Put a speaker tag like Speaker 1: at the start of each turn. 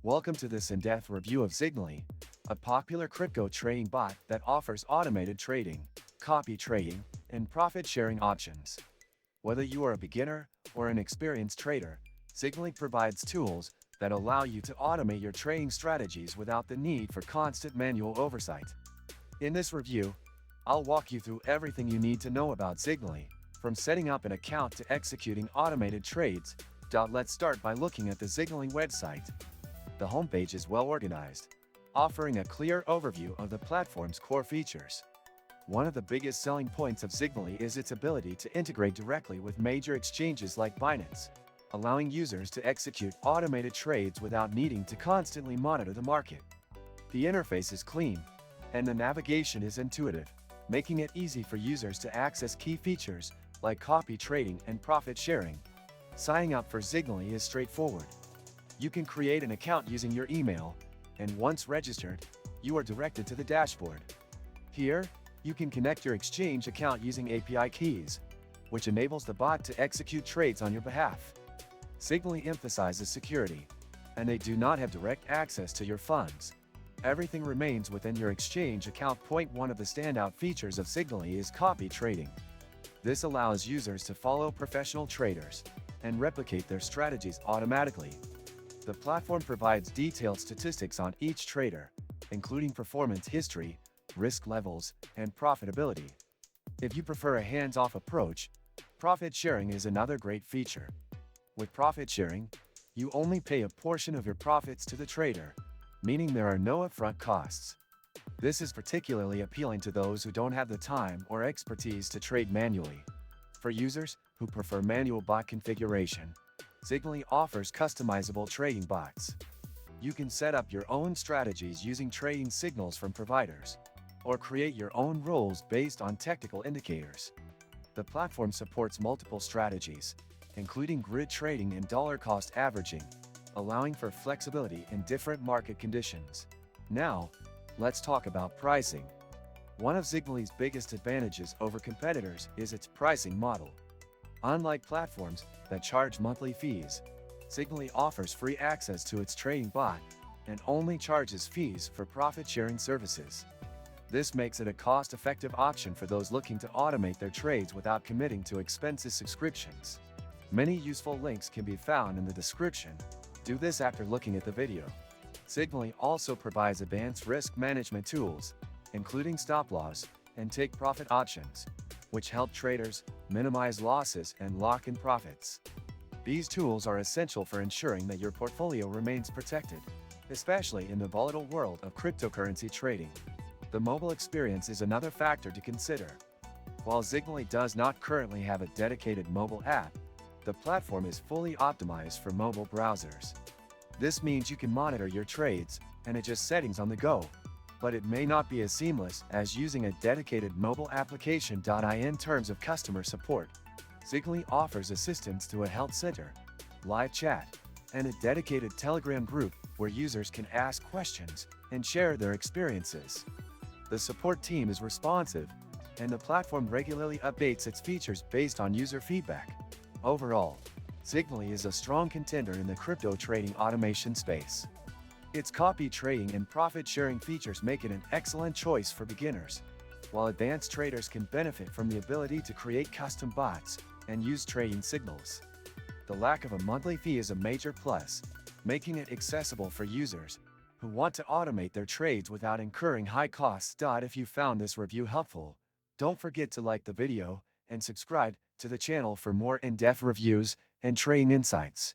Speaker 1: Welcome to this in-depth review of Zignaly, a popular crypto trading bot that offers automated trading, copy trading, and profit-sharing options. Whether you are a beginner or an experienced trader, Zignaly provides tools that allow you to automate your trading strategies without the need for constant manual oversight. In this review, I'll walk you through everything you need to know about Zignaly, from setting up an account to executing automated trades. Let's start by looking at the Zignaly website. The homepage is well organized, offering a clear overview of the platform's core features. One of the biggest selling points of Zignaly is its ability to integrate directly with major exchanges like Binance, allowing users to execute automated trades without needing to constantly monitor the market. The interface is clean, and the navigation is intuitive, making it easy for users to access key features like copy trading and profit sharing. Signing up for Zignaly is straightforward. You can create an account using your email, and once registered, you are directed to the dashboard. Here, you can connect your exchange account using API keys, which enables the bot to execute trades on your behalf. Zignaly emphasizes security, and they do not have direct access to your funds. Everything remains within your exchange account. One of the standout features of Zignaly is copy trading. This allows users to follow professional traders and replicate their strategies automatically. The platform provides detailed statistics on each trader, including performance history, risk levels, and profitability. If you prefer a hands-off approach, profit sharing is another great feature. With profit sharing, you only pay a portion of your profits to the trader, meaning there are no upfront costs. This is particularly appealing to those who don't have the time or expertise to trade manually. For users who prefer manual bot configuration, Zignaly offers customizable trading bots. You can set up your own strategies using trading signals from providers, or create your own rules based on technical indicators. The platform supports multiple strategies, including grid trading and dollar cost averaging, allowing for flexibility in different market conditions. Now, let's talk about pricing. One of Zignaly's biggest advantages over competitors is its pricing model. Unlike platforms that charge monthly fees, Zignaly offers free access to its trading bot and only charges fees for profit-sharing services. This makes it a cost-effective option for those looking to automate their trades without committing to expensive subscriptions. Many useful links can be found in the description. Do this after looking at the video. Zignaly also provides advanced risk management tools, including stop-loss and take-profit options, which help traders minimize losses and lock in profits. These tools are essential for ensuring that your portfolio remains protected, especially in the volatile world of cryptocurrency trading. The mobile experience is another factor to consider. While Zignaly does not currently have a dedicated mobile app, the platform is fully optimized for mobile browsers. This means you can monitor your trades and adjust settings on the go, but it may not be as seamless as using a dedicated mobile application. In terms of customer support, Zignaly offers assistance through a help center, live chat, and a dedicated Telegram group where users can ask questions and share their experiences. The support team is responsive, and the platform regularly updates its features based on user feedback. Overall, Zignaly is a strong contender in the crypto trading automation space. Its copy trading and profit-sharing features make it an excellent choice for beginners, while advanced traders can benefit from the ability to create custom bots and use trading signals. The lack of a monthly fee is a major plus, making it accessible for users who want to automate their trades without incurring high costs. If you found this review helpful, don't forget to like the video and subscribe to the channel for more in-depth reviews and trading insights.